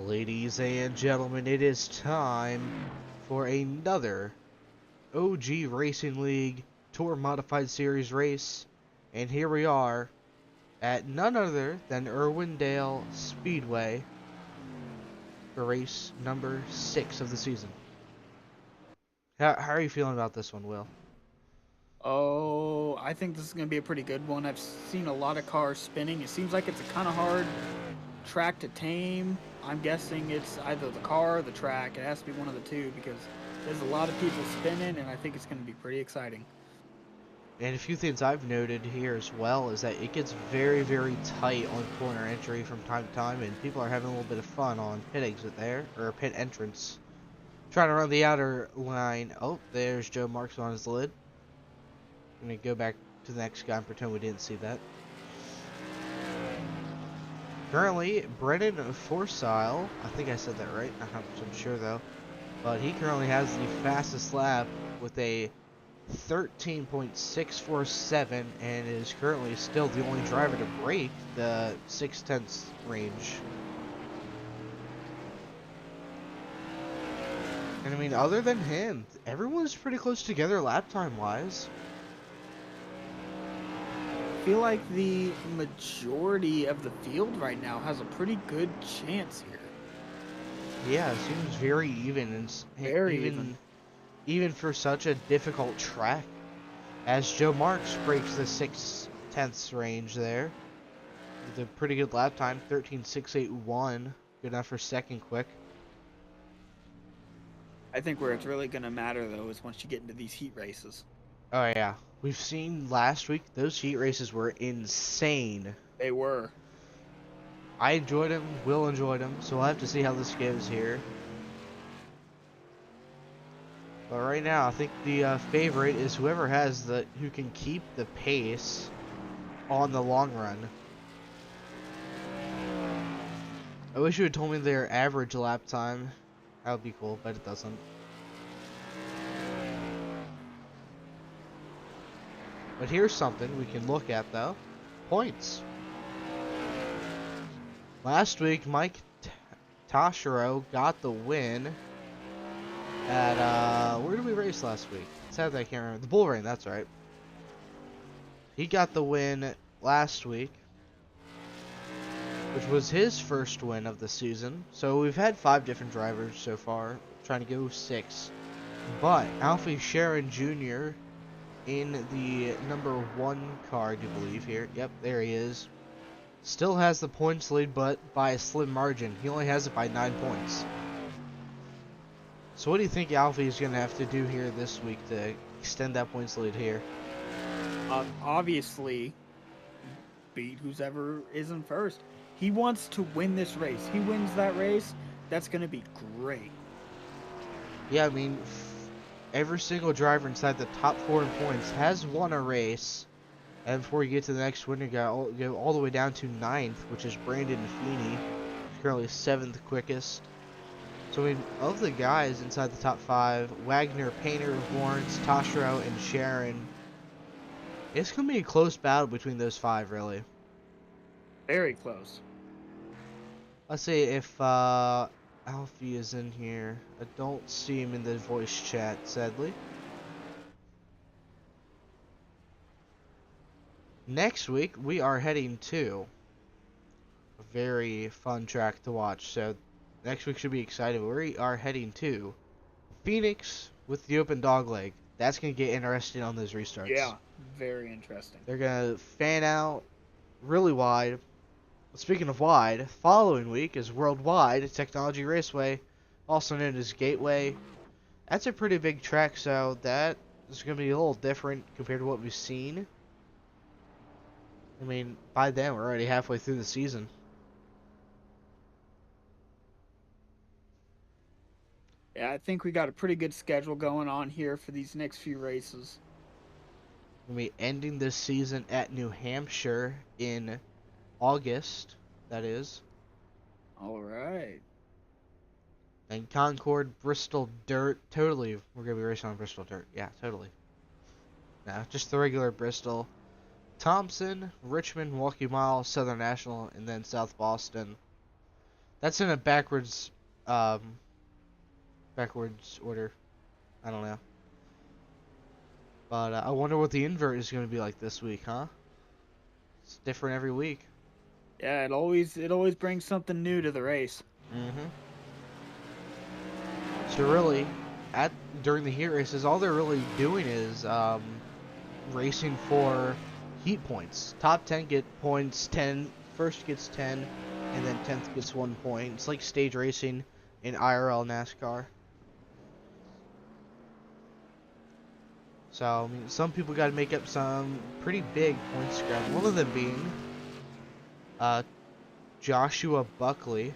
Ladies and gentlemen, it is time for another OG Racing League Tour Modified Series race. And here we are at none other than Irwindale Speedway for race number 6 of the season. How are you feeling about this one, Will? Oh, I think this is going to be a pretty good one. I've seen a lot of cars spinning. It seems like it's a kind of hard track to tame. I'm guessing it's either the car or the track. It has to be one of the two because there's a lot of people spinning, and I think it's going to be pretty exciting. And a few things I've noted here as well is that it gets very, very tight on corner entry from time to time, and people are having a little bit of fun on pit exit there, or pit entrance. Trying to run the outer line. Oh, there's Joe Marks on his lid. I'm going to go back to the next guy and pretend we didn't see that. Currently, Brennan Forsile, I think I said that right, not 100% sure though, but he currently has the fastest lap with a 13.647 and is currently still the only driver to break the 6/10 range. And I mean, other than him, everyone's pretty close together lap time wise. I feel like the majority of the field right now has a pretty good chance here. Yeah, it seems very even, and Very even. even for such a difficult track. As Joe Marks breaks the 6/10 range there, with a pretty good lap time, 13.681, good enough for second quick. I think where it's really going to matter, though, is once you get into these heat races. Oh yeah, we've seen last week, those heat races were insane. They were. I enjoyed them, Will enjoyed them, so we'll have to see how this goes here. But right now, I think the favorite is who can keep the pace on the long run. I wish you had told me their average lap time. That would be cool, but it doesn't. But here's something we can look at though. Points. Last week, Mike Toshiro got the win at, where did we race last week? Sadly, I can't remember. The Bull Ring, that's right. He got the win last week, which was his first win of the season. So we've had 5 different drivers so far, trying to go 6. But Alfie Sharon Jr. in the number 1 car, I do believe here. Yep, there he is. Still has the points lead, but by a slim margin. He only has it by 9 points. So what do you think Alfie is going to have to do here this week to extend that points lead here? Obviously, beat who's ever is in first. He wants to win this race. He wins that race, that's going to be great. Yeah, I mean, every single driver inside the top 4 in points has won a race. And before you get to the next winner, you gotta go all the way down to 9th, which is Brandon Feeney. He's currently 7th quickest. So, I mean, of the guys inside the top 5, Wagner, Painter, Lawrence, Toshiro, and Sharon, it's going to be a close battle between those 5, really. Very close. Let's see if Alfie is in here. I don't see him in the voice chat, sadly. Next week, we are heading to a very fun track to watch. So, next week should be exciting. We are heading to Phoenix with the open dog leg. That's going to get interesting on those restarts. Yeah, very interesting. They're going to fan out really wide. Speaking of wide, following week is Worldwide Technology Raceway, also known as Gateway. That's a pretty big track, so that is going to be a little different compared to what we've seen. I mean, by then, we're already halfway through the season. Yeah, I think we got a pretty good schedule going on here for these next few races. We'll be ending this season at New Hampshire in August, that is. All right. And Concord, Bristol Dirt, totally. We're going to be racing on Bristol Dirt. Yeah, totally. Nah, just the regular Bristol. Thompson, Richmond, Milwaukee Mile, Southern National, and then South Boston. That's in a backwards order. I don't know. But I wonder what the invert is going to be like this week, huh? It's different every week. Yeah, it always brings something new to the race. Mm-hmm. So really, during the heat races, all they're really doing is racing for heat points. Top 10 get points, first gets 10, and then 10th gets 1 point. It's like stage racing in IRL NASCAR. So, I mean, some people got to make up some pretty big points to grab. One of them being Joshua Buckley,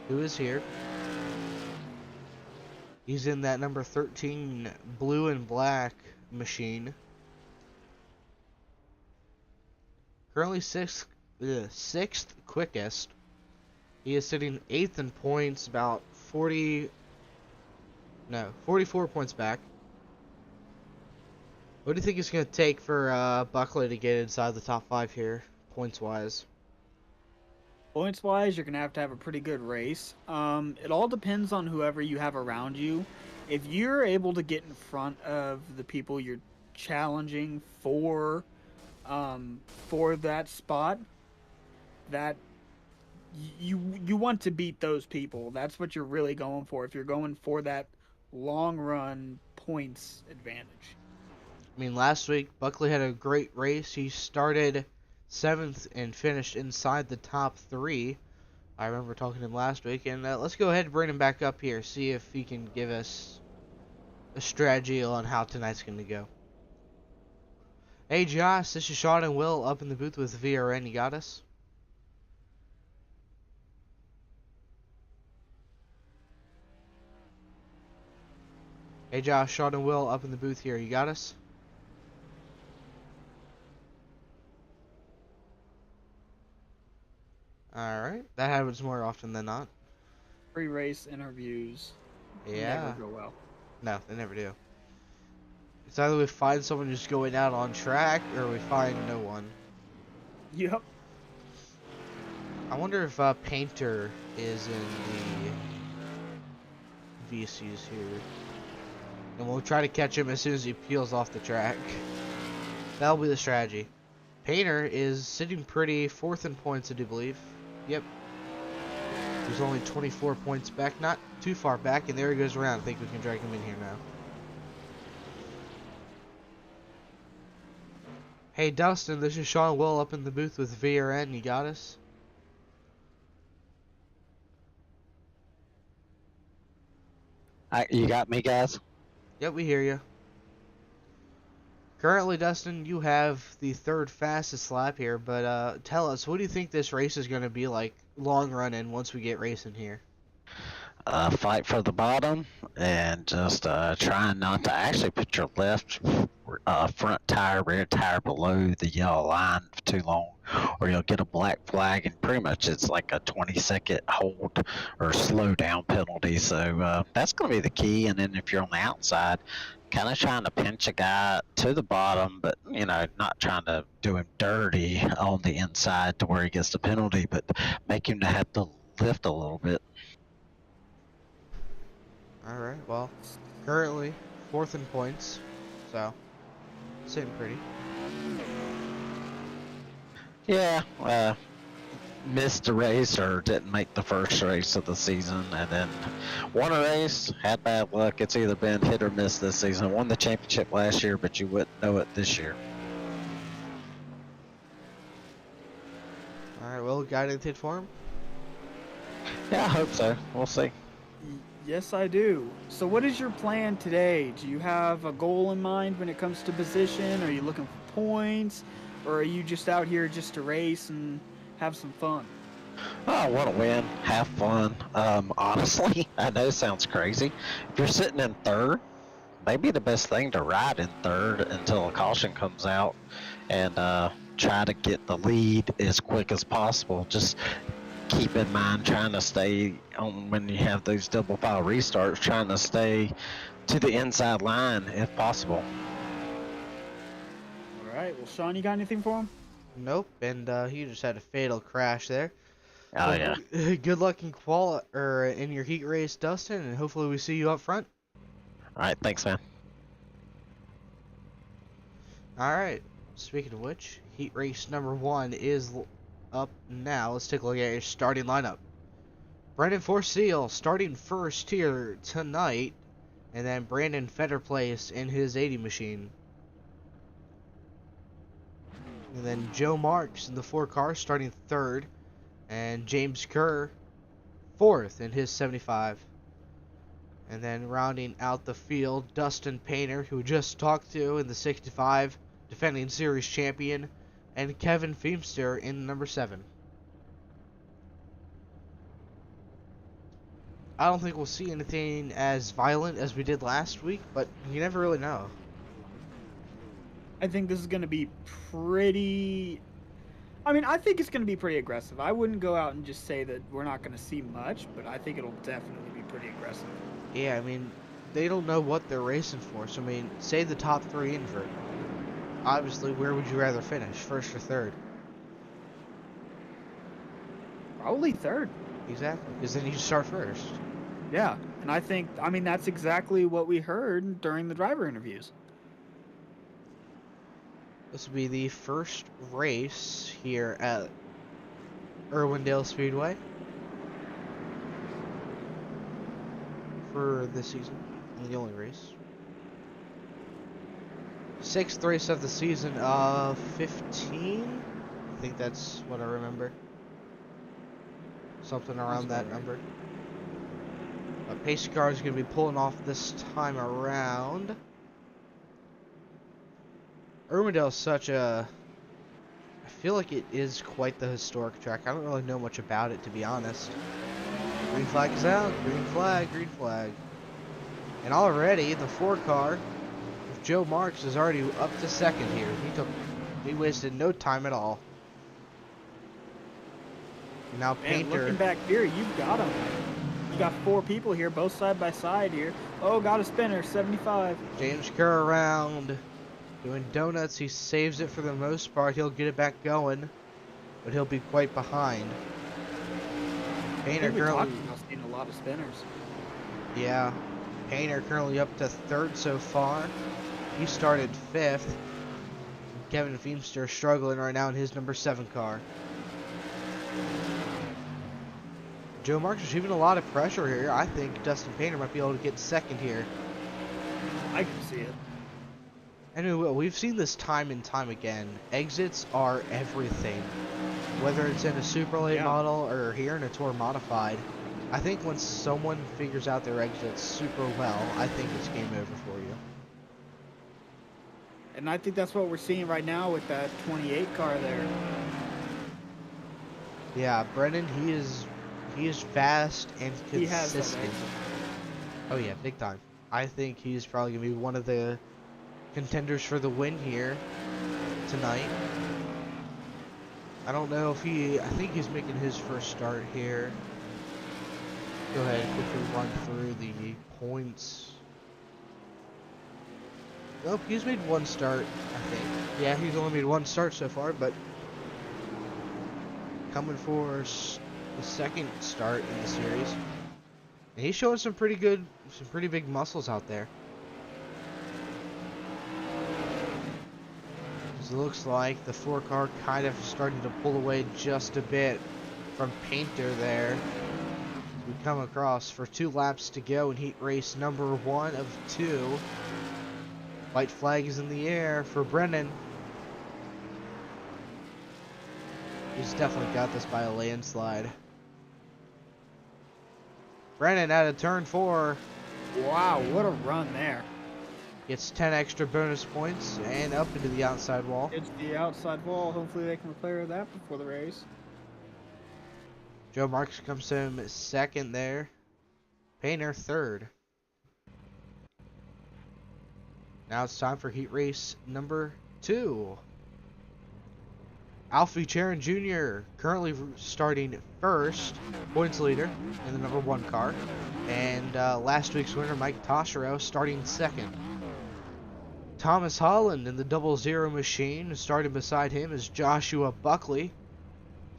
who is here. He's in that number 13 blue and black machine. Currently sixth quickest. He is sitting 8th in points, about 44 points back. What do you think it's going to take for Buckley to get inside the top 5 here, points-wise? Points-wise, you're going to have a pretty good race. It all depends on whoever you have around you. If you're able to get in front of the people you're challenging for that spot, that you want to beat those people. That's what you're really going for. If you're going for that long run points advantage. I mean, last week, Buckley had a great race. He started 7th and finished inside the top 3. I remember talking to him last week. And let's go ahead and bring him back up here, see if he can give us a strategy on how tonight's going to go. Hey, Josh, this is Sean and Will up in the booth with VRN. You got us? Hey, Josh, Sean and Will up in the booth here. You got us? Alright, that happens more often than not. Pre-race interviews Yeah. never go well. No, they never do. It's either we find someone who's going out on track, or we find no one. Yep. I wonder if Painter is in the VCs here. And we'll try to catch him as soon as he peels off the track. That'll be the strategy. Painter is sitting pretty 4th in points, I do believe. Yep. He's only 24 points back, not too far back, and there he goes around. I think we can drag him in here now. Hey Dustin, this is Sean Will up in the booth with VRN. You got us? You got me, guys? Yep, we hear you. Currently, Dustin, you have the 3rd fastest lap here, but tell us, what do you think this race is going to be like long run in once we get racing here? Fight for the bottom and just trying not to actually put your left front tire, rear tire below the yellow line for too long, or you'll get a black flag, and pretty much it's like a 20-second hold or slow down penalty. So that's going to be the key. And then if you're on the outside, kind of trying to pinch a guy to the bottom, but not trying to do him dirty on the inside to where he gets the penalty, but make him to have to lift a little bit. Alright, well, currently 4th in points, so sitting pretty. Yeah, missed a race or didn't make the first race of the season, and then won a race, had bad luck. It's either been hit or miss this season. Won the championship last year, but you wouldn't know it this year. Alright, well, got anything for him? Yeah, I hope so. We'll see. Yes, I do. So what is your plan today? Do you have a goal in mind when it comes to position? Are you looking for points? Or are you just out here just to race and have some fun? I want to win, have fun. Honestly, I know it sounds crazy. If you're sitting in 3rd, maybe the best thing to ride in 3rd until a caution comes out and try to get the lead as quick as possible. Just keep in mind trying to stay on when you have those double file restarts, trying to stay to the inside line if possible. All right. Well, Sean, you got anything for him? Nope, and he just had a fatal crash there. Oh, yeah. Good luck in your heat race, Dustin, and hopefully we see you up front. All right, thanks, man. All right. Speaking of which, heat race number 1 is up now. Let's take a look at your starting lineup. Brendan Forseal starting first here tonight, and then Brandon Fetterplace in his 80 machine. And then Joe Marks in the 4 car starting third, and James Kerr fourth in his 75. And then rounding out the field, Dustin Painter, who we just talked to in the 65, defending series champion, and Kevin Feemster in number 7. I don't think we'll see anything as violent as we did last week, but you never really know. I think this is going to be pretty... I mean, I think it's going to be pretty aggressive. I wouldn't go out and just say that we're not going to see much, but I think it'll definitely be pretty aggressive. Yeah, I mean, they don't know what they're racing for. So, I mean, say the top 3 invert. Obviously, where would you rather finish, first or third? Probably third. Exactly, because then you start first. Yeah, and I mean, that's exactly what we heard during the driver interviews. This will be the first race here at Irwindale Speedway for this season, and the only race. 6th race of the season of 15. I think that's what I remember. Something around that number. But pace car is going to be pulling off this time around. Irwindale is such a... I feel like it is quite the historic track. I don't really know much about it, to be honest. Green flag is out. Green flag, green flag. And already, the 4 car, with Joe Marks, is already up to 2nd here. He wasted no time at all. Now Painter... And looking back here, you've got him. You got 4 people here, both side by side here. Oh, got a spinner, 75. James Kerr around. Doing donuts, he saves it for the most part. He'll get it back going, but he'll be quite behind. Painter currently seen a lot of spinners. Yeah, Painter currently up to 3rd so far. He started 5th. Kevin Feemster struggling right now in his number 7 car. Joe Marks receiving a lot of pressure here. I think Dustin Painter might be able to get 2nd here. I can see it. And we've seen this time and time again. Exits are everything. Whether it's in a super late model or here in a Tour Modified. I think when someone figures out their exits super well, I think it's game over for you. And I think that's what we're seeing right now with that 28 car there. Yeah, Brennan, he is fast and consistent. He has that exit. Oh yeah, big time. I think he's probably gonna be one of the contenders for the win here tonight. I don't know if I think he's making his first start here. Go ahead and quickly run through the points. Nope, he's made 1 start, I think. Yeah, he's only made 1 start so far, but coming for the 2nd start in the series. And he's showing some pretty big muscles out there. It looks like the 4 car kind of starting to pull away just a bit from Painter there. We come across for 2 laps to go in heat race number 1 of 2. White flag is in the air for Brennan. He's definitely got this by a landslide. Brennan out of turn 4. Wow, what a run there. Gets 10 extra bonus points and up into the outside wall. It's the outside wall. Hopefully they can repair that before the race. Joe Marks comes home 2nd there. Painter 3rd. Now it's time for heat race number 2. Alfie Charon Jr. currently starting 1st, points leader in the number 1 car. And last week's winner, Mike Toshiro, starting 2nd. Thomas Holland in the 00 machine. Starting beside him is Joshua Buckley.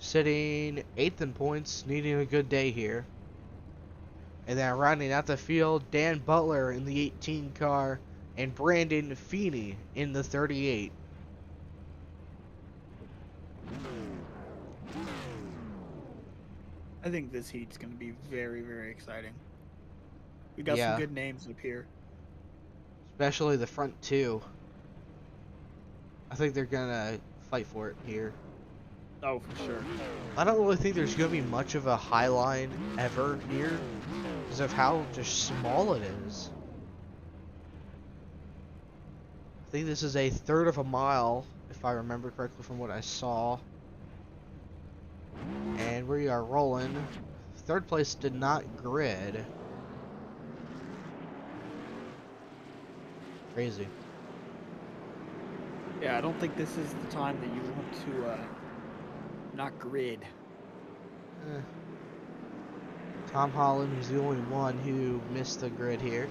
sitting 8th in points, needing a good day here. And then rounding out the field, Dan Butler in the 18 car and Brandon Feeney in the 38. I think this heat's going to be very, very exciting. We got some Yeah, good names up here. especially the front two. I think they're gonna fight for it here. Oh, for sure. I don't really think there's gonna be much of a high line ever here because of how just small it is. I think this is a third of a mile, if I remember correctly from what I saw. And we are rolling. Third place did not grid. Crazy. Yeah, I don't think this is the time that you want to not grid. Eh. Tom Holland was the only one who missed the grid here.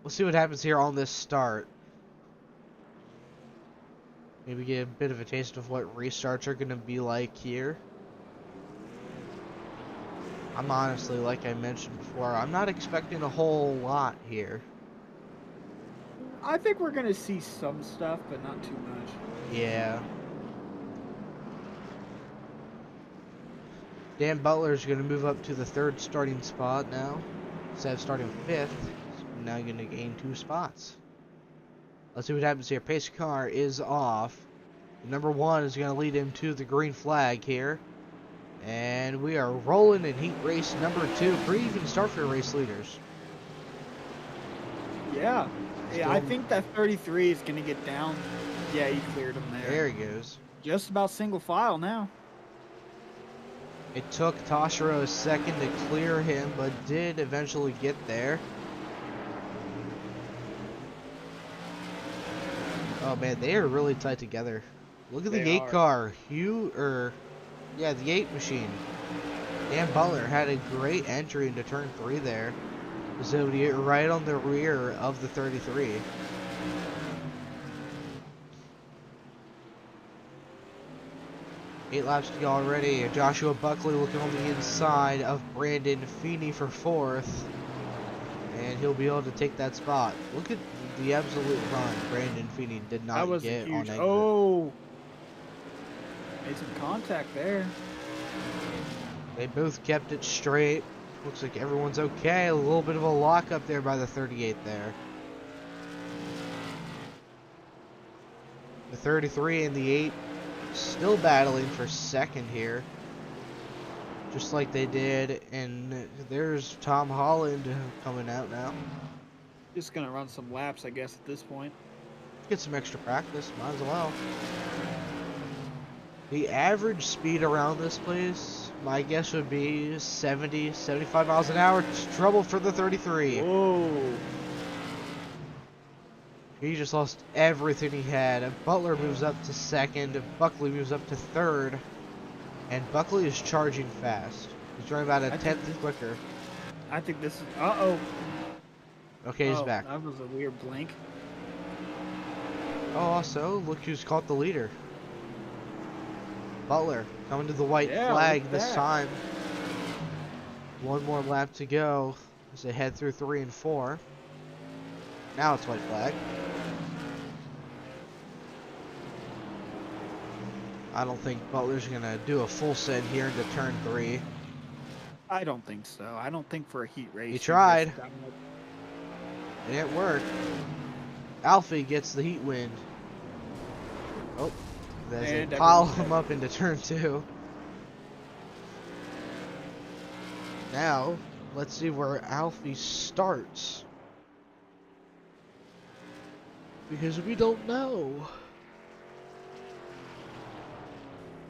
We'll see what happens here on this start. Maybe get a bit of a taste of what restarts are going to be like here. I'm honestly, like I mentioned before, I'm not expecting a whole lot here. I think we're going to see some stuff, but not too much. Yeah. Dan Butler's going to move up to the third starting spot now. Instead of starting fifth, he's now going to gain 2 spots. Let's see what happens here. Pace car is off. Number 1 is going to lead him to the green flag here. And we are rolling in heat race number 2. Pretty even start for race leaders. Yeah. Yeah, I think that 33 is going to get down. Yeah, he cleared him there. There he goes. Just about single file now. It took Toshiro a second to clear him, but did eventually get there. Oh man, they are really tight together. Look at the gate car. The 8 machine. Dan Butler had a great entry into turn 3 there. Was able to get right on the rear of the 33. Eight laps to go already. Joshua Buckley looking on the inside of Brandon Feeney for 4th. And he'll be able to take that spot. Look at the absolute run Brandon Feeney did not get on exit. Oh! Made some contact there. They both kept it straight. Looks like everyone's okay. A little bit of a lock up there by the 38 there. The 33 and the 8 still battling for second here. Just like they did. And there's Tom Holland coming out now. Just going to run some laps, I guess, at this point. Get some extra practice. Might as well. The average speed around this place, my guess would be 70, 75 miles an hour. Trouble for the 33. Whoa. He just lost everything he had. Butler moves up to second. Buckley moves up to third. And Buckley is charging fast. He's running about a tenth quicker. I think this is... Uh-oh. Okay, he's back. That was a weird blink. Oh, also, look who's caught the leader. Butler coming to the white flag this time. One more lap to go as they head through 3 and 4. Now it's white flag. I don't think Butler's going to do a full send here into turn 3. I don't think so. I don't think for a heat race. He tried. It didn't work. Alfie gets the heat wind. Oh, they pile him up into turn 2. Now, let's see where Alfie starts. Because we don't know.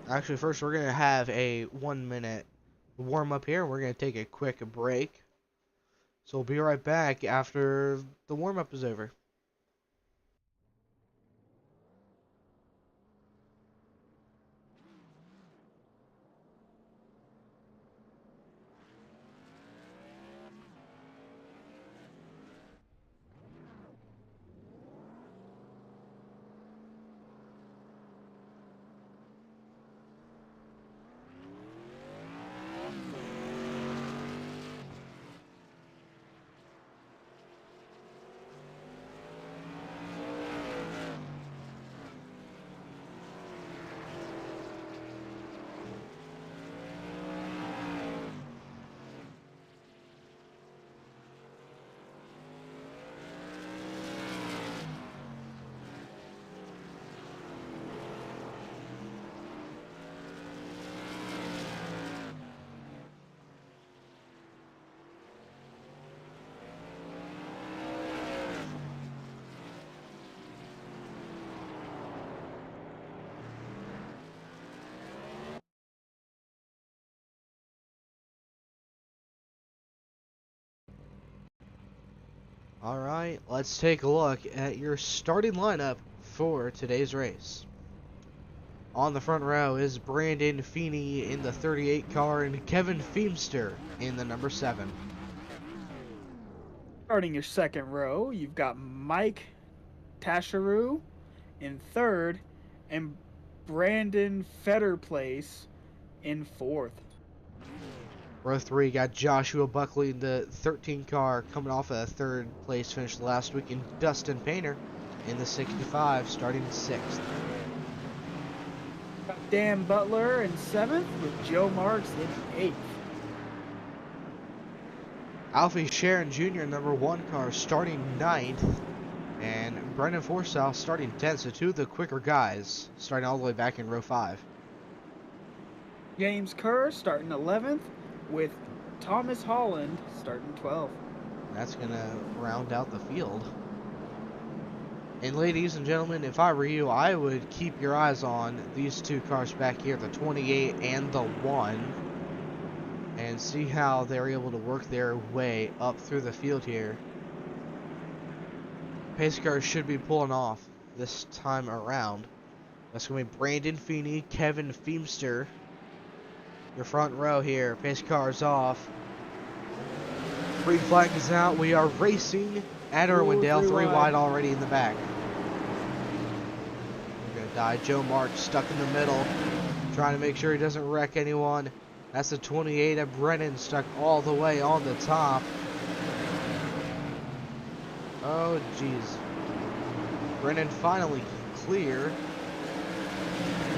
Actually, first we're going to have a 1-minute warm up here. We're going to take a quick break. So we'll be right back after the warm up is over. Alright, let's take a look at your starting lineup for today's race. On the front row is Brandon Feeney in the 38 car and Kevin Feemster in the number 7. Starting your second row, you've got Mike Tasharu in third and Brandon Fetterplace in fourth. Row 3 got Joshua Buckley in the 13 car coming off a third place finish last week, and Dustin Painter in the 65 starting 6th. Got Dan Butler in seventh with Joe Marks in eighth. Alfie Sharon Jr. number 1 car starting 9th, and Brendan Forsyth starting 10th, so 2 of the quicker guys starting all the way back in row 5. James Kerr starting 11th with Thomas Holland starting 12th. That's going to round out the field. And ladies and gentlemen, if I were you, I would keep your eyes on these 2 cars back here, the 28 and the 1, and see how they're able to work their way up through the field here. Pace cars should be pulling off this time around. That's going to be Brandon Feeney, Kevin Feemster. Your front row here. Pace cars off. Green flag is out. We are racing at Irwindale. 3 wide already in the back. We're going to die. Joe Marks stuck in the middle, trying to make sure he doesn't wreck anyone. That's the 28 of Brennan stuck all the way on the top. Oh, jeez. Brennan finally clear.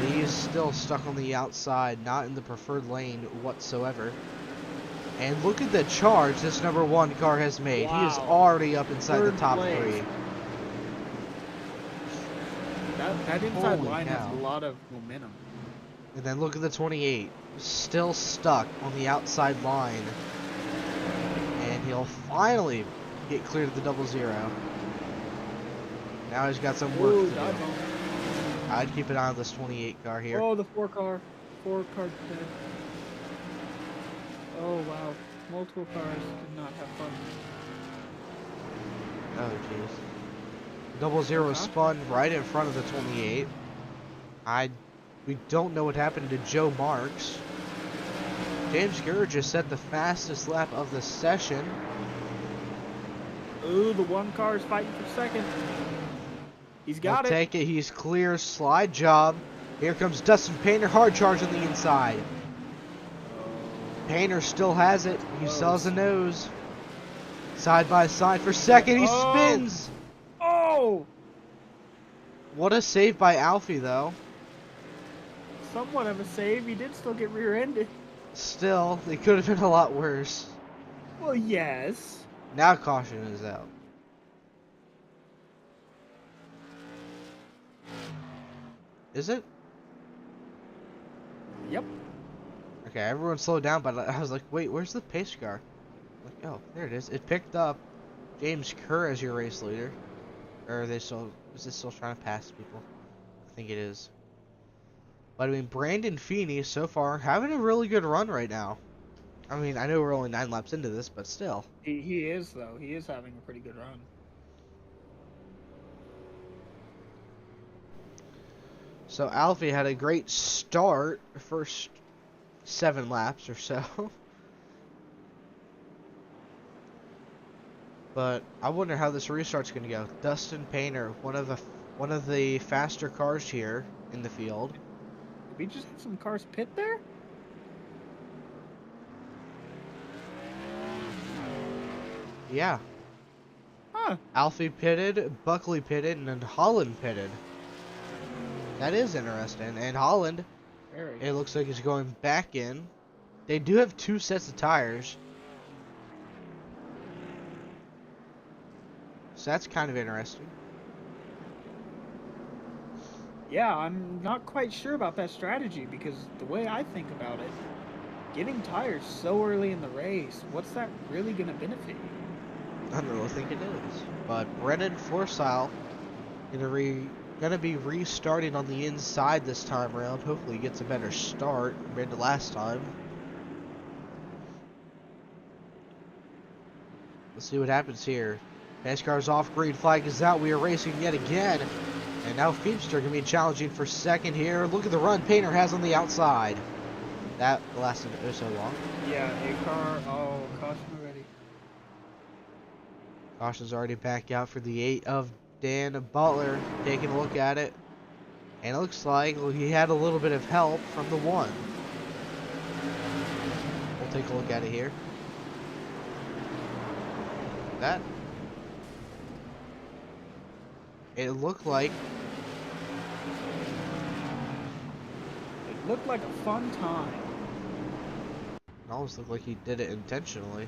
He is still stuck on the outside, not in the preferred lane whatsoever. And look at the charge this number 1 car has made. Wow. He is already up inside Third the top place. 3. That inside Holy line cow. has a lot of momentum. And then look at the 28. Still stuck on the outside line. And he'll finally get clear to the 00. Now he's got some work Ooh, to dodge do. on. I'd keep an eye on this 28 car here. Oh, the four car dead. Oh wow, multiple cars did not have fun. Oh jeez. 00 spun right in front of the 28. We don't know what happened to Joe Marks. James Gurr just set the fastest lap of the session. Ooh, the 1 car is fighting for second. He's got He'll it. take it. He's clear. Slide job. Here comes Dustin Painter. Hard charge on the inside. Painter still has it. He sells the nose. Side by side for second. He spins. Oh! What a save by Alfie, though. Somewhat of a save. He did still get rear-ended. Still, it could have been a lot worse. Well, yes. Now caution is out. Is it? Yep. Okay, everyone slowed down, but I was like, wait, where's the pace car? Like, oh, there it is. It picked up James Kerr as your race leader. Or is it still trying to pass people? I think it is. But I mean, Brandon Feeney so far having a really good run right now. I mean, I know we're only 9 laps into this, but still. He is, though. He is having a pretty good run. So Alfie had a great start, first 7 laps or so. But I wonder how this restart's going to go. Dustin Painter, one of the faster cars here in the field. Did we just have some cars pit there? Yeah. Huh. Alfie pitted, Buckley pitted, and then Holland pitted. That is interesting. And Holland, Very. it looks like he's going back in. They do have 2 sets of tires. So that's kind of interesting. Yeah, I'm not quite sure about that strategy because the way I think about it, getting tires so early in the race, what's that really going to benefit you? I don't really think it is. But Brennan Forsyth gonna be restarting on the inside this time around. Hopefully he gets a better start compared to last time. Let's see what happens here. NASCAR's off, green flag is out. We are racing yet again. And now Feemster going to be challenging for second here. Look at the run Painter has on the outside. That lasted oh so long. Yeah, a car. Oh, caution already. Caution's already back out for the 8 of Dan Butler. Taking a look at it. And it looks like he had a little bit of help from the 1. We'll take a look at it here. That. It looked like. It looked like a fun time. It almost looked like he did it intentionally.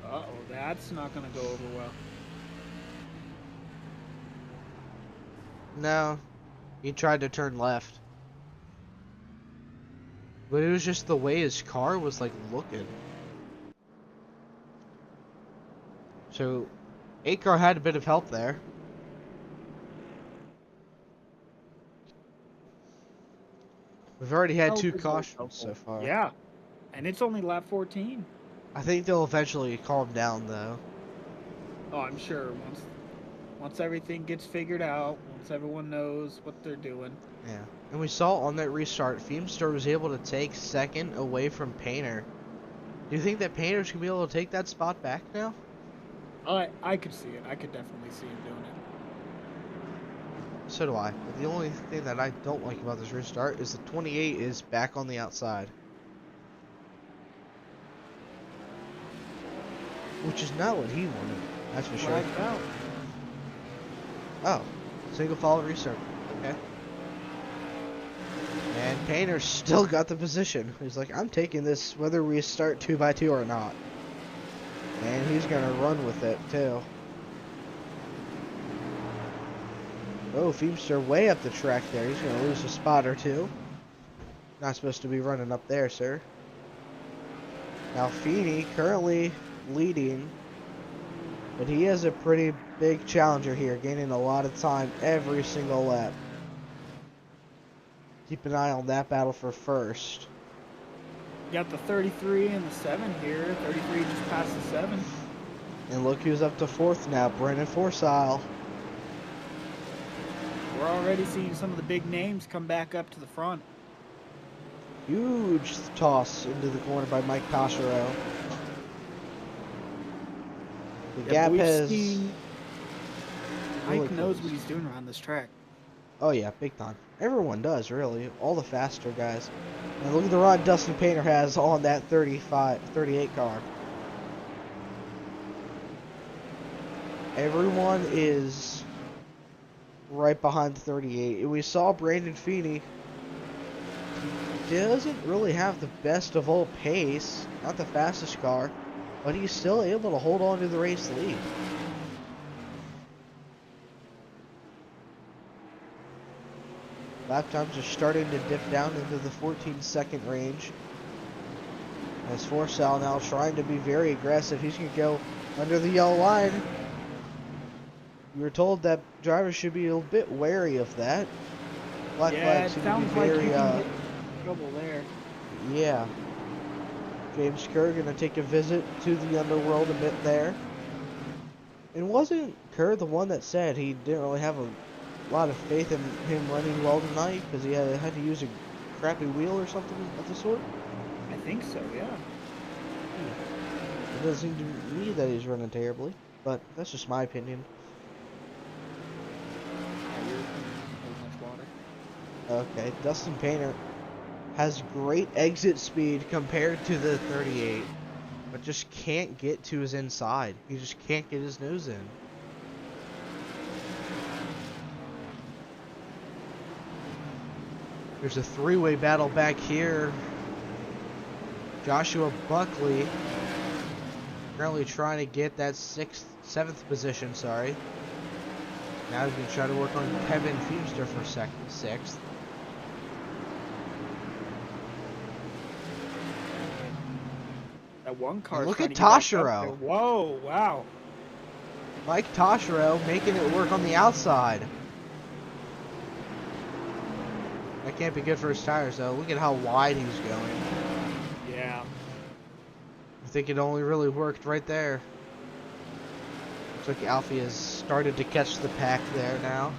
Uh-oh, that's not going to go over well. No. He tried to turn left. But it was just the way his car was like looking. So, 8 car had a bit of help there. We've already had 2 cautions so far. Yeah, and it's only lap 14. I think they'll eventually calm down though. Oh, I'm sure once everything gets figured out, once everyone knows what they're doing. Yeah. And we saw on that restart, Feemster was able to take second away from Painter. Do you think that Painter's going to be able to take that spot back now? I could see it. I could definitely see him doing it. So do I. But the only thing that I don't like about this restart is the 28 is back on the outside. Which is not what he wanted, that's for sure. Oh, single follow restart. Okay. And Painter still got the position. He's like, I'm taking this whether we start 2x2 or not. And he's going to run with it, too. Oh, Feemster way up the track there. He's going to lose a spot or 2. Not supposed to be running up there, sir. Now, Feeney currently leading. But he is a pretty big challenger here, gaining a lot of time every single lap. Keep an eye on that battle for first. You got the 33 and the 7 here. 33 just passed the 7. And look who's up to 4th now, Brennan Forsyth. We're already seeing some of the big names come back up to the front. Huge toss into the corner by Mike Toshiro. The gap has... Mike knows what he's doing around this track. Oh yeah, big time. Everyone does, really. All the faster guys. And look at the run Dustin Painter has on that 38 car. Everyone is right behind the 38. We saw Brandon Feeney. He doesn't really have the best of all pace. Not the fastest car. But he's still able to hold on to the race lead. Lap times are starting to dip down into the 14-second range. As Forsyth now trying to be very aggressive. He's going to go under the yellow line. We were told that drivers should be a bit wary of that. Black flag seems to be very, trouble there. Yeah. James Kerr going to take a visit to the underworld a bit there. And wasn't Kerr the one that said he didn't really have a lot of faith in him running well tonight because he had to use a crappy wheel or something of the sort? I think so, yeah. It doesn't seem to me that he's running terribly, but that's just my opinion. Okay, Dustin Painter has great exit speed compared to the 38, but just can't get to his inside. He just can't get his nose in. There's a 3-way battle back here. Joshua Buckley currently trying to get that 7th position, sorry. Now he's going to try to work on Kevin Feemster for 6th. That one car. Look at Toshiro. Whoa, wow. Mike Toshiro making it work on the outside. That can't be good for his tires, though. Look at how wide he's going. Yeah. I think it only really worked right there. Looks like Alfie has started to catch the pack there now.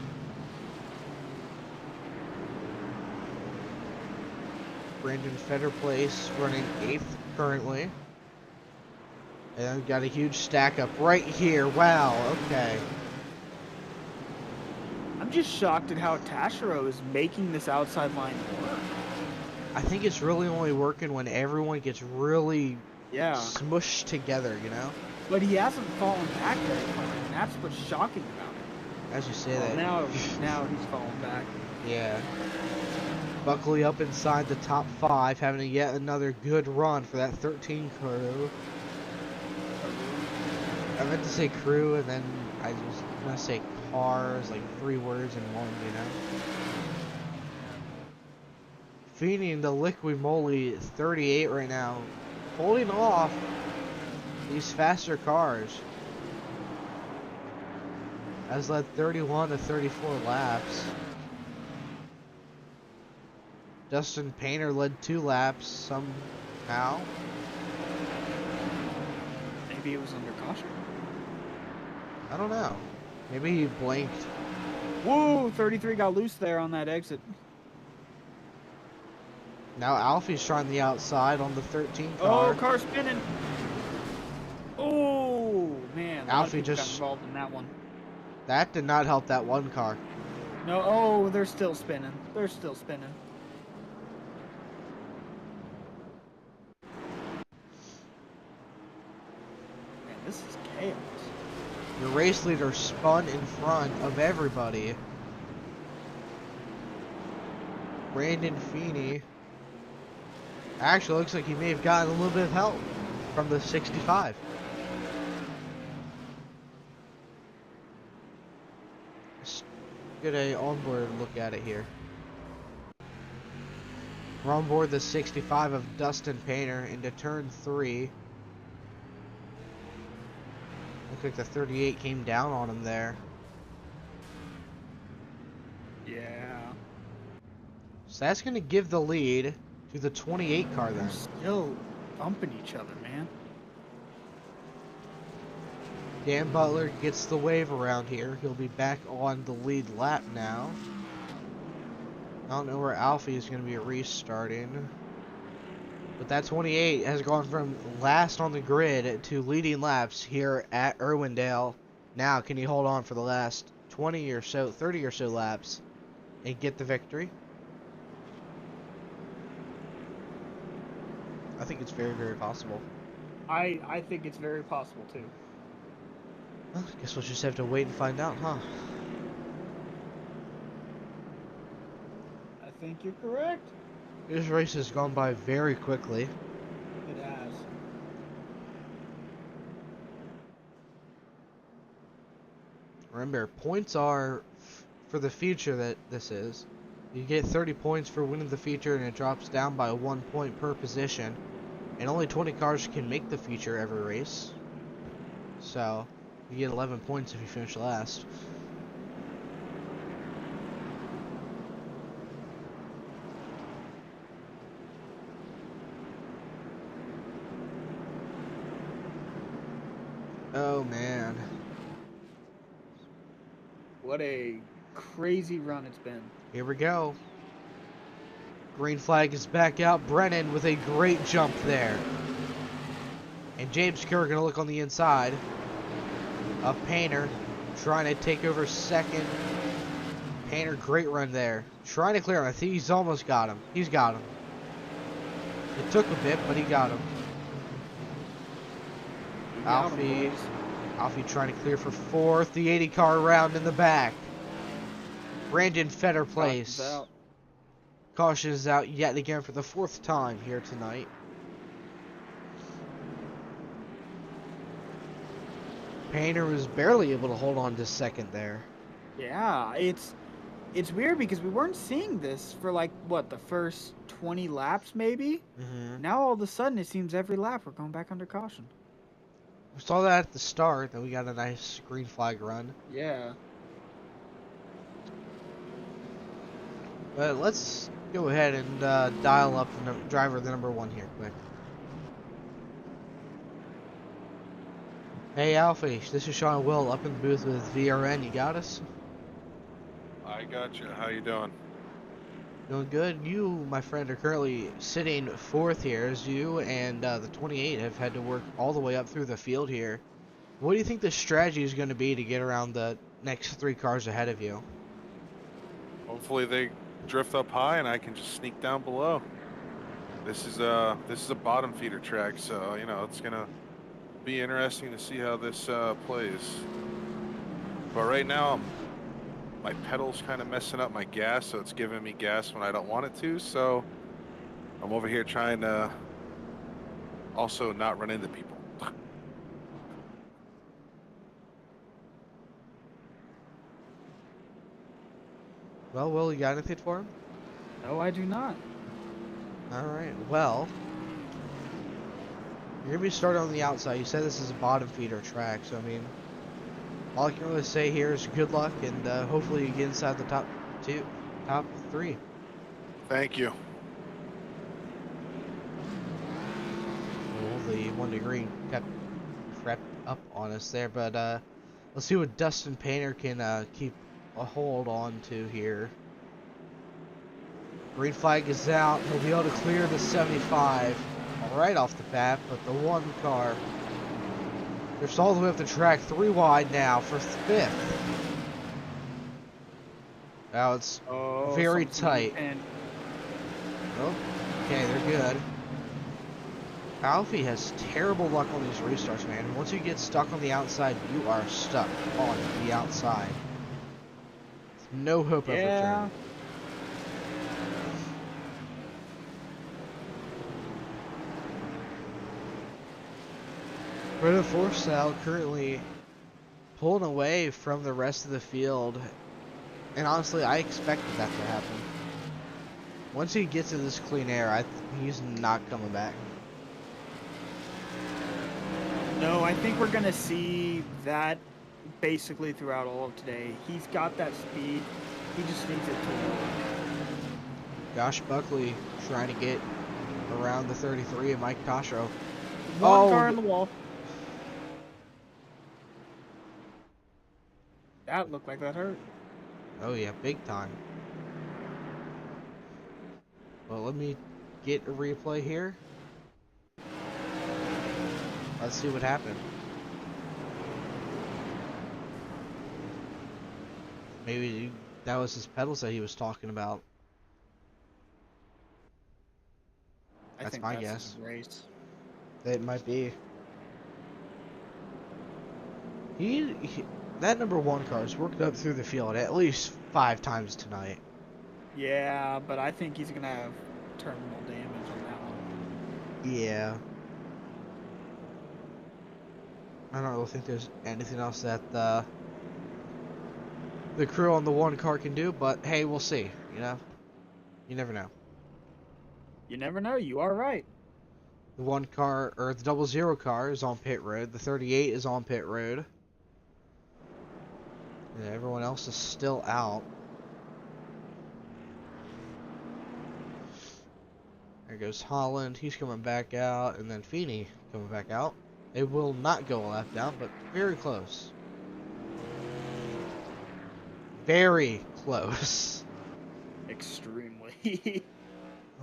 Brandon Fetter Place running 8th currently. And then we've got a huge stack up right here. Wow, okay. I'm just shocked at how Tashiro is making this outside line work. I think it's really only working when everyone gets really Yeah. smushed together, you know? But he hasn't fallen back very far, and that's what's shocking about it. As you say Well, that. now he's fallen back. Yeah. Buckley up inside the top 5, having yet another good run for that 13 crew. I meant to say crew, and then I was gonna say cars, like 3 words in one, you know? Feeding the Liqui Moly 38 right now, holding off these faster cars. Has led 31 to 34 laps. Dustin Painter led 2 laps somehow. Maybe it was under caution. I don't know. Maybe he blinked. Whoa, 33 got loose there on that exit. Now Alfie's trying the outside on the 13 car. Oh, car spinning. Oh, man. Alfie got just involved in that one. That did not help that one car. No, oh, they're still spinning. They're still spinning. Man, this is chaos. The race leader spun in front of everybody. Brandon Feeney. Actually, looks like he may have gotten a little bit of help from the 65. Let's get a onboard look at it here. We're on board the 65 of Dustin Painter into turn 3. Looks like the 38 came down on him there. Yeah. So that's going to give the lead to the 28 car then. They're still bumping each other, man. Dan Butler gets the wave around here. He'll be back on the lead lap now. I don't know where Alfie is going to be restarting. But that 28 has gone from last on the grid to leading laps here at Irwindale. Now, can he hold on for the last 20 or so, 30 or so laps and get the victory? I think it's very, very possible. I think it's very possible, too. Well, I guess we'll just have to wait and find out, huh? I think you're correct. This race has gone by very quickly. It has. Remember, points are for the feature that this is. You get 30 points for winning the feature, and it drops down by 1 point per position. And only 20 cars can make the feature every race. So, you get 11 points if you finish last. Oh man. What a crazy run it's been. Here we go. Green flag is back out. Brennan with a great jump there. And James Kerr going to look on the inside of Painter, trying to take over second. Painter, great run there. Trying to clear him. I think he's almost got him. He's got him. It took a bit, but he got him. Alfie trying to clear for 4th. The 80 car around in the back. Brandon Fetter Place. Caution is out yet again for the 4th time here tonight. Painter was barely able to hold on to second there. Yeah, it's weird because we weren't seeing this for like what, the first 20 laps maybe. Now all of a sudden it seems every lap we're going back under caution. We saw that at the start, that we got a nice green flag run. Yeah. But let's go ahead and dial up the driver, the number 1 here quick. Hey Alfie, this is Sean Will up in the booth with VRN. You got us? I got you. How you doing? Doing good. You, my friend, are currently sitting fourth here as you and the 28 have had to work all the way up through the field here. What do you think the strategy is going to be to get around the next 3 cars ahead of you? Hopefully they drift up high and I can just sneak down below. This is a bottom feeder track, so you know it's gonna be interesting to see how this plays. But right now, my pedal's kind of messing up my gas, so it's giving me gas when I don't want it to. So I'm over here trying to also not run into people. Well, Will, you got anything for him? No, I do not. Alright, well, you're going to be starting on the outside. You said this is a bottom feeder track, so I mean, all I can really say here is good luck, and hopefully you get inside the top 3. Thank you. Well, the 1 degree kept crept up on us there, but let's see what Dustin Painter can keep a hold on to here. Green flag is out. He'll be able to clear the 75 right off the bat, but the 1 car drifts all the way up the track, 3 wide now for 5th. Now it's very tight. Oh, okay, they're good. Alfie has terrible luck on these restarts, man. Once you get stuck on the outside, you are stuck on the outside. No hope of return. Brendan Forsyth currently pulling away from the rest of the field, and honestly, I expected that to happen. Once he gets to this clean air, he's not coming back. No, I think we're going to see that basically throughout all of today. He's got that speed. He just needs it to work. Josh Buckley trying to get around the 33 and Mike Castro. One car on the wall. That looked like that hurt. Oh yeah, big time. Well, let me get a replay here. Let's see what happened. Maybe that was his pedals that he was talking about. That's my guess. Race. It might be. That number 1 car has worked up through the field at least 5 times tonight. Yeah, but I think he's gonna have terminal damage on that one. Yeah. I don't really think there's anything else that the crew on the 1 car can do, but hey, we'll see. You know, you never know. You never know. You are right. The 1 car, or the 00 car, is on pit road. The 38 is on pit road. And everyone else is still out. There goes Holland. He's coming back out, and then Feeney coming back out. They will not go a lap down, but very close. Very close. Extremely.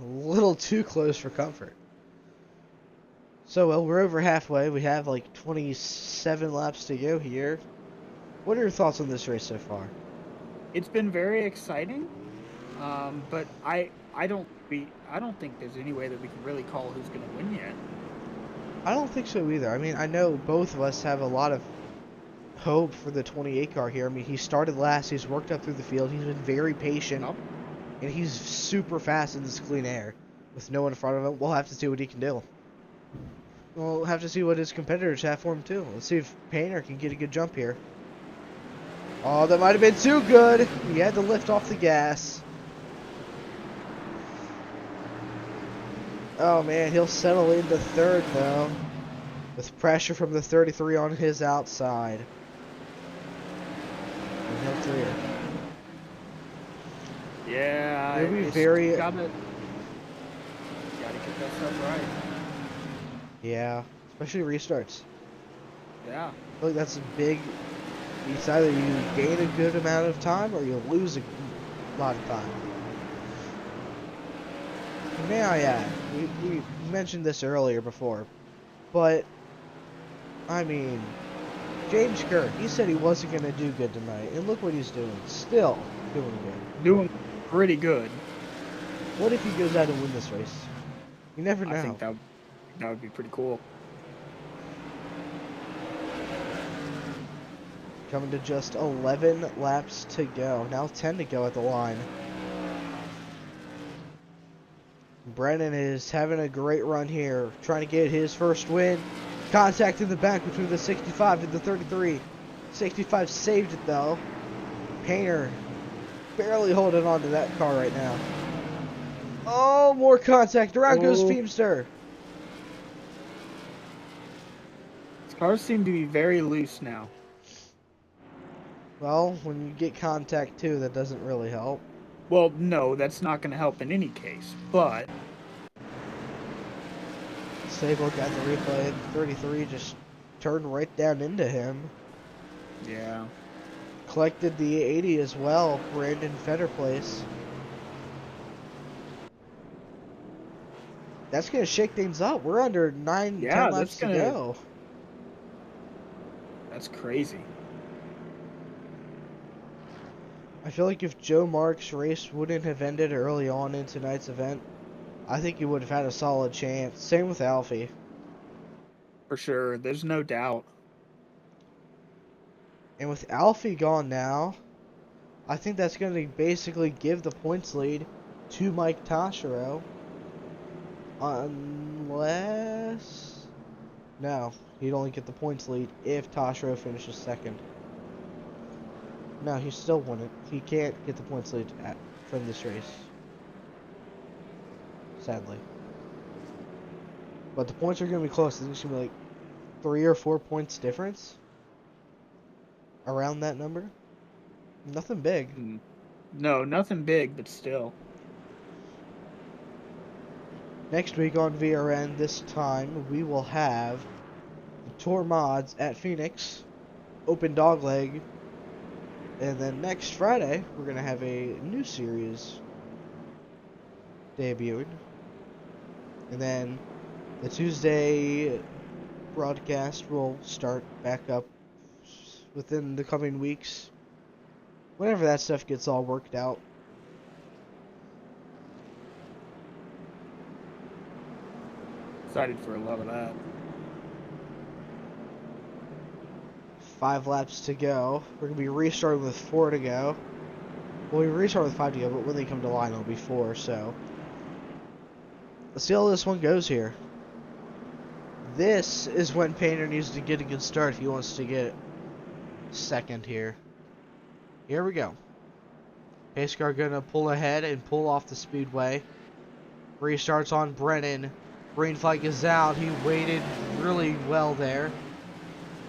A little too close for comfort. So, well, we're over halfway. We have like 27 laps to go here. What are your thoughts on this race so far? It's been very exciting, but I don't think there's any way that we can really call who's going to win yet. I don't think so either. I mean, I know both of us have a lot of hope for the 28 car here. I mean, he started last. He's worked up through the field. He's been very patient. Nope. And he's super fast in this clean air with no one in front of him. We'll have to see what he can do. We'll have to see what his competitors have for him, too. Let's see if Painter can get a good jump here. Oh, that might have been too good. He had to lift off the gas. Oh, man, he'll settle into 3rd, though. With pressure from the 33 on his outside. And he'll clear. Yeah, It'll be very... Gotta get that stuff right. Yeah, especially restarts. Yeah. Look, that's a big. It's either you gain a good amount of time or you lose a lot of time. May I add, we mentioned this earlier before, but I mean, James Kerr, he said he wasn't going to do good tonight, and look what he's doing. Still doing good. Doing pretty good. What if he goes out and wins this race? You never know. I think that would be pretty cool. Coming to just 11 laps to go. Now 10 to go at the line. Brennan is having a great run here, trying to get his first win. Contact in the back between the 65 and the 33. 65 saved it though. Painter barely holding on to that car right now. Oh, more contact. Around goes Feemster. These cars seem to be very loose now. Well, when you get contact too, that doesn't really help. Well, no, that's not going to help in any case, but... Sable got the replay. 33 just turned right down into him. Yeah. Collected the 80 as well. Brandon Feder place. That's going to shake things up. We're under 10 laps to go. That's crazy. I feel like if Joe Marks' race wouldn't have ended early on in tonight's event, I think he would have had a solid chance. Same with Alfie. For sure. There's no doubt. And with Alfie gone now, I think that's going to basically give the points lead to Mike Tashiro. Unless... No, he'd only get the points lead if Tashiro finishes second. No, he still wouldn't. He can't get the points lead from this race. Sadly. But the points are going to be close. I think it's going to be like 3 or 4 points difference. Around that number. Nothing big. No, nothing big, but still. Next week on VRN, this time, we will have the Tour Mods at Phoenix. Open Dogleg. And then next Friday, we're going to have a new series debuting. And then the Tuesday broadcast will start back up within the coming weeks. Whenever that stuff gets all worked out. Excited for a lot of that. 5 laps to go. We're going to be restarting with 4 to go. Well, we restart with 5 to go, but when they come to line, it'll be 4, so. Let's see how this one goes here. This is when Painter needs to get a good start if he wants to get second here. Here we go. Pace car going to pull ahead and pull off the speedway. Restarts on Brennan. Green flag is out. He waited really well there.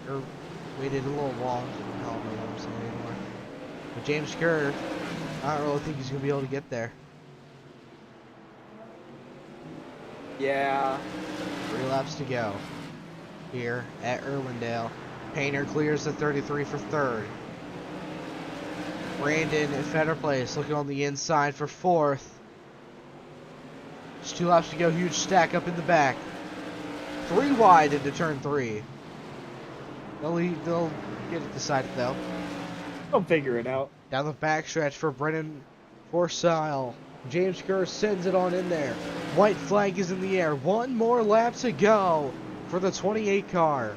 Or waited a little long. I don't know what I'm saying anymore. But James Kerr, I don't really think he's going to be able to get there. Yeah. 3 laps to go here at Irwindale. Painter clears the 33 for third. Brandon at Feder place looking on the inside for fourth. Just 2 laps to go. Huge stack up in the back. 3 wide into turn 3. They'll get it decided though. I'll figure it out. Down the backstretch for Brennan Forsile. James Kerr sends it on in there. White flag is in the air. 1 more lap to go for the 28 car.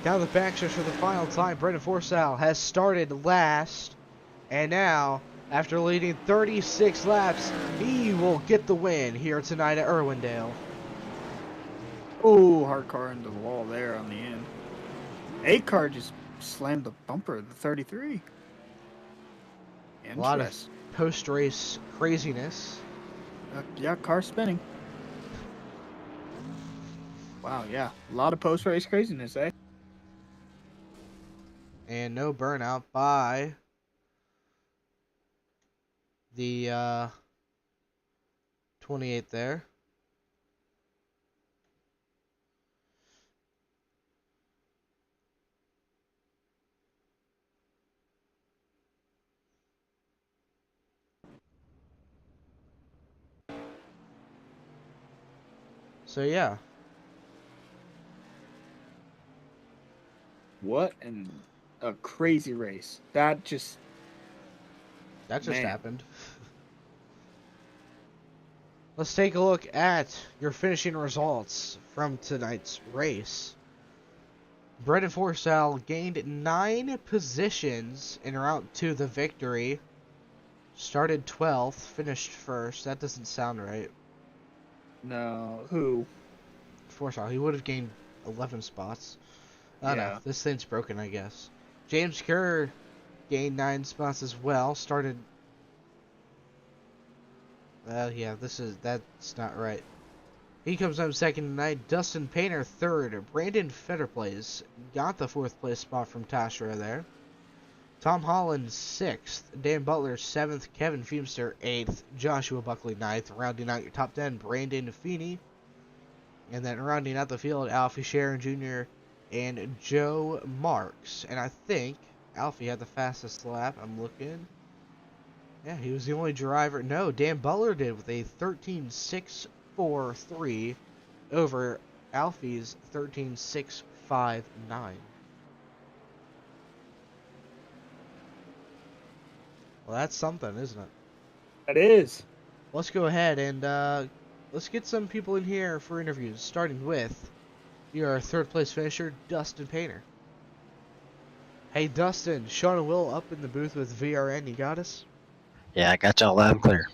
Down the backstretch for the final time, Brennan Forsile has started last. And now, after leading 36 laps, he will get the win here tonight at Irwindale. Oh, hard car into the wall there on the end. 8 car just slammed the bumper of the 33. A lot of post-race craziness. Yeah, car spinning. Wow, yeah. A lot of post-race craziness, eh? And no burnout by the 28 there. So yeah, What a crazy race. That just man. happened. Let's take a look at your finishing results from tonight's race. Brendan Forsell gained 9 positions en route to the victory. Started 12th, finished 1st. That doesn't sound right. No, who? Forsell, he would have gained 11 spots. Oh no, Yeah. this thing's broken, I guess. James Kerr gained 9 spots as well. Started. Yeah, that's not right. He comes home second tonight. Dustin Painter third. Brandon Fetterplays got the 4th place spot from Tashra there. Tom Holland 6th. Dan Butler 7th. Kevin Feemster 8th. Joshua Buckley 9th. Rounding out your top 10, Brandon Feeney. And then rounding out the field, Alfie Sharon Jr. and Joe Marks. And I think Alfie had the fastest lap. I'm looking. Yeah, he was the only driver. No, Dan Butler did with a 13.643 over Alfie's 13.659. Well, that's something, isn't it? That is. Let's go ahead and let's get some people in here for interviews, starting with your 3rd place finisher, Dustin Painter. Hey, Dustin, Sean and Will up in the booth with VRN. You got us? Yeah, I got y'all loud and clear.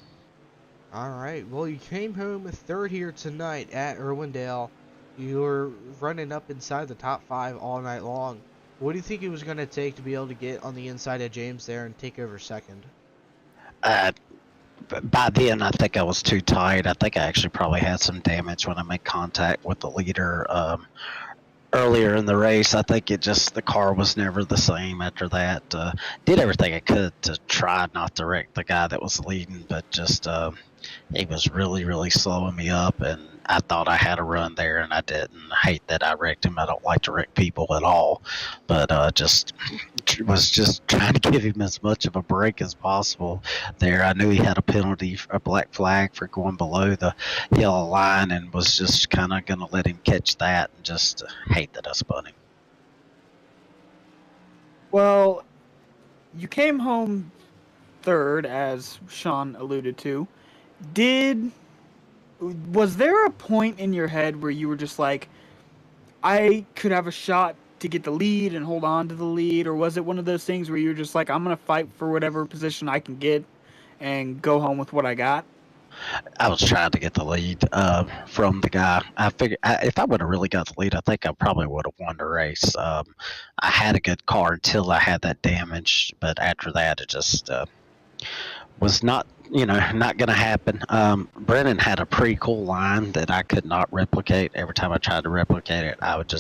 Alright, well, you came home 3rd here tonight at Irwindale. You were running up inside the top 5 all night long. What do you think it was going to take to be able to get on the inside of James there and take over 2nd? By then, I think I was too tight. I think I actually probably had some damage when I made contact with the leader earlier in the race. I think the car was never the same after that. Did everything I could to try not to wreck the guy that was leading, but just he was really, really slowing me up, and I thought I had a run there, and I didn't. I hate that I wrecked him. I don't like to wreck people at all, but was just trying to give him as much of a break as possible there. I knew he had a penalty, a black flag for going below the yellow line, and was just kind of going to let him catch that, and just hate that I spun him. Well, you came home 3rd, as Sean alluded to. Was there a point in your head where you were just like, I could have a shot to get the lead and hold on to the lead, or was it one of those things where you're just like, I'm going to fight for whatever position I can get and go home with what I got? I was trying to get the lead from the guy. I figured if I would have really got the lead, I think I probably would have won the race. I had a good car until I had that damage, but after that, it just was not going to happen. Brennan had a pretty cool line that I could not replicate. Every time I tried to replicate it, I would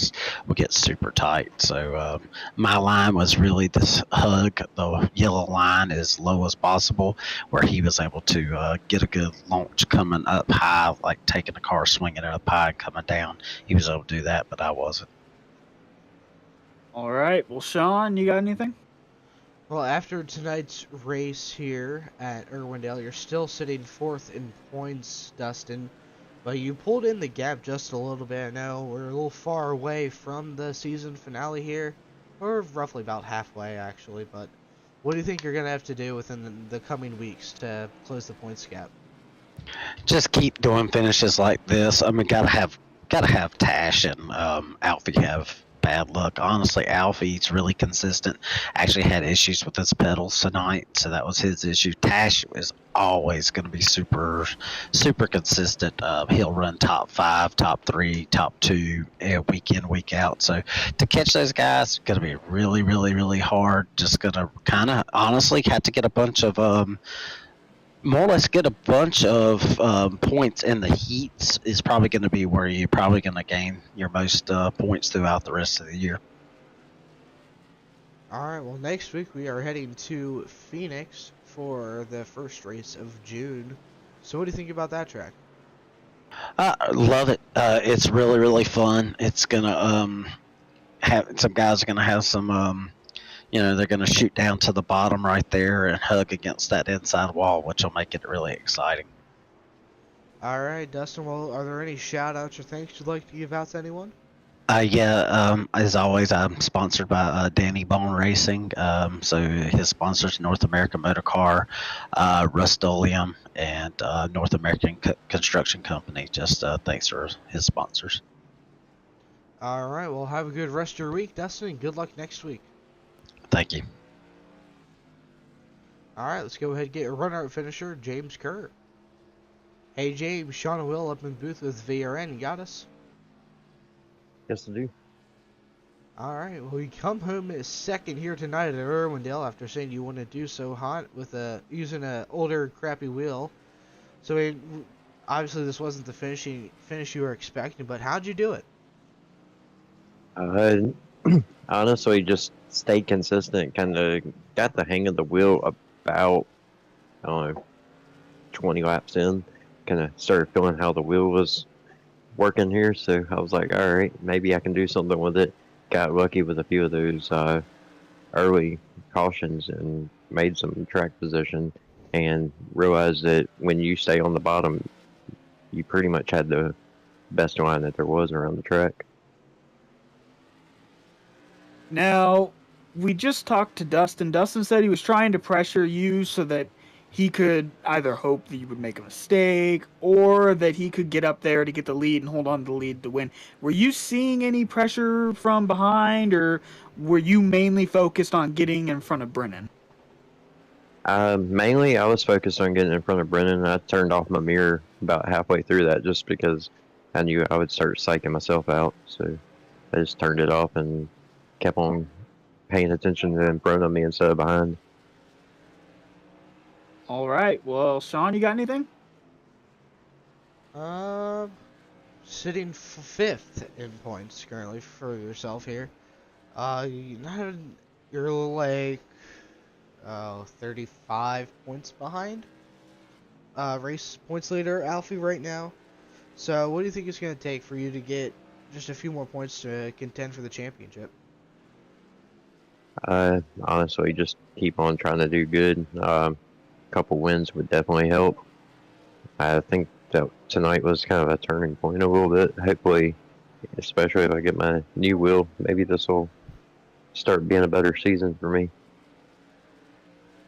get super tight. So my line was really this hug the yellow line as low as possible, where he was able to get a good launch coming up high, like taking the car, swinging it up high, and coming down. He was able to do that, but I wasn't. All right. Well, Sean, you got anything? Well, after tonight's race here at Irwindale, you're still sitting 4th in points, Dustin. But you pulled in the gap just a little bit. I know we're a little far away from the season finale here. We're roughly about halfway, actually. But what do you think you're going to have to do within the coming weeks to close the points gap? Just keep doing finishes like this. I mean, gotta have Tash and Alfie have bad luck. Honestly, Alfie's really consistent. Actually had issues with his pedals tonight, so that was his issue. Tash is always going to be super, super consistent. He'll run top 5, top 3, top 2 week in, week out. So to catch those guys is going to be really, really, really hard. Just going to kind of honestly have to get a bunch of more or less get a bunch of points in the heats is probably going to be where you're probably going to gain your most points throughout the rest of the year. Alright, well, next week we are heading to Phoenix for the first race of June. So what do you think about that track? Love it. It's really, really fun. It's going to have some guys are going to have some they're going to shoot down to the bottom right there and hug against that inside wall, which will make it really exciting. All right, Dustin. Well, are there any shout outs or thanks you'd like to give out to anyone? As always, I'm sponsored by Danny Bone Racing. So his sponsors North American Motor Car, Rust-Oleum, and North American Construction Company. Just thanks for his sponsors. All right. Well, have a good rest of your week, Dustin, and good luck next week. Thank you. All right, let's go ahead and get runner-up finisher James Kerr. Hey, James, Sean and Will up in booth with VRN. You got us? Yes, I do. All right. Well, you come home as second here tonight at Irwindale after saying you want to do so hot with using an older, crappy wheel. So, I mean, obviously, this wasn't the finish you were expecting, but how'd you do it? Honestly, just stayed consistent. Kind of got the hang of the wheel about, I don't know, 20 laps in. Kind of started feeling how the wheel was working here, so I was like, all right, maybe I can do something with it. Got lucky with a few of those early cautions and made some track position, and realized that when you stay on the bottom, you pretty much had the best line that there was around the track. Now, we just talked to Dustin. Dustin said he was trying to pressure you so that he could either hope that you would make a mistake or that he could get up there to get the lead and hold on to the lead to win. Were you seeing any pressure from behind, or were you mainly focused on getting in front of Brennan? Mainly, I was focused on getting in front of Brennan. I turned off my mirror about halfway through that just because I knew I would start psyching myself out. So I just turned it off and kept on paying attention to in front of me instead of behind. All right. Well, Sean, you got anything? Sitting fifth in points currently for yourself here. You're like 35 points behind. Race points leader Alfie right now. So what do you think it's going to take for you to get just a few more points to contend for the championship? Honestly, just keep on trying to do good. Couple wins would definitely help. I think that tonight was kind of a turning point a little bit. Hopefully, especially if I get my new wheel, maybe this will start being a better season for me.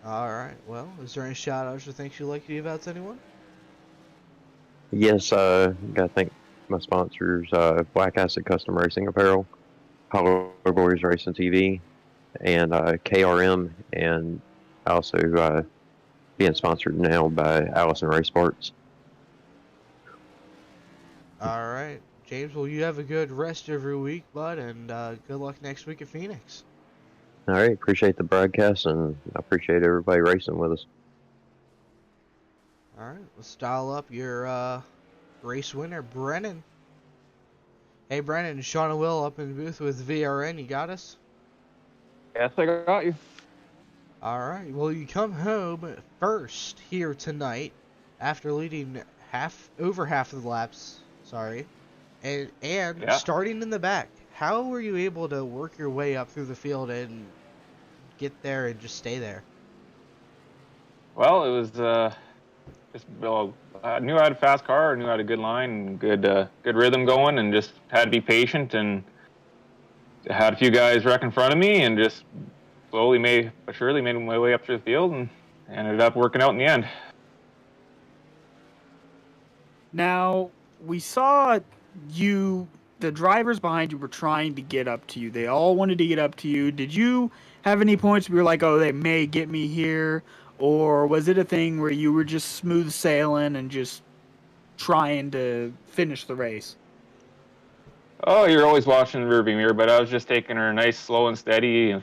All right. Well, is there any shout outs or things you'd like to give out to anyone? Yes, gotta thank my sponsors, Black Acid Custom Racing Apparel, Hollow Boys Racing TV, and KRM, and also being sponsored now by Allison Race Parts. All right. James, well, you have a good rest of your week, bud, and good luck next week at Phoenix. All right, appreciate the broadcast, and I appreciate everybody racing with us. All right, let's dial up your race winner, Brennan. Hey, Brennan, Sean and Will up in the booth with VRN. You got us? Yes, I got you. All right. Well, you come home first here tonight after leading over half of the laps. Sorry, and Yeah. starting in the back. How were you able to work your way up through the field and get there and just stay there? Well, it was I knew I had a fast car, I knew I had a good line and good rhythm going, and just had to be patient, and had a few guys wreck in front of me, and just slowly but surely made my way up through the field, and ended up working out in the end. Now, we saw the drivers behind you were trying to get up to you. They all wanted to get up to you. Did you have any points where you were like, oh, they may get me here? Or was it a thing where you were just smooth sailing and just trying to finish the race? Oh, you're always watching the rearview mirror, but I was just taking her nice, slow and steady, and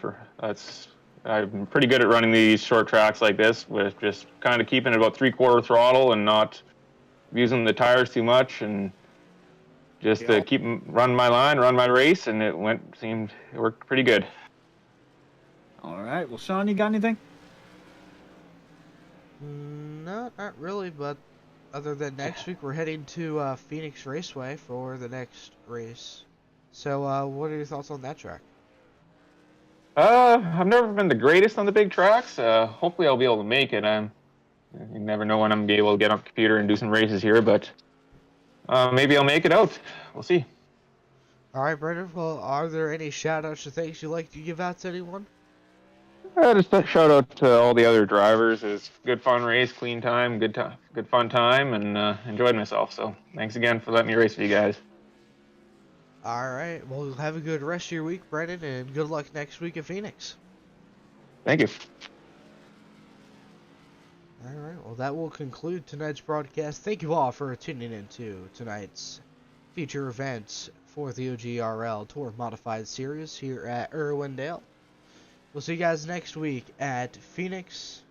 I'm pretty good at running these short tracks like this, with just kind of keeping it about 3/4 throttle and not using the tires too much, and just to keep run my line, run my race, and it worked pretty good. All right. Well, Sean, you got anything? No, not really, but other than next week, we're heading to Phoenix Raceway for the next race. So, what are your thoughts on that track? I've never been the greatest on the big tracks. Hopefully I'll be able to make it. I'm You never know when I'm gonna be able to get on the computer and do some races here, but maybe I'll make it out. We'll see. All right, Brendan. Well, are there any shout-outs or things you'd like to give out to anyone? Just a shout out to all the other drivers. It's good fun race, clean time, good fun time, and enjoyed myself. So thanks again for letting me race with you guys. All right. Well, have a good rest of your week, Brendan, and good luck next week at Phoenix. Thank you. All right. Well, that will conclude tonight's broadcast. Thank you all for tuning in to tonight's feature events for the OGRL Tour Modified Series here at Irwindale. We'll see you guys next week at Phoenix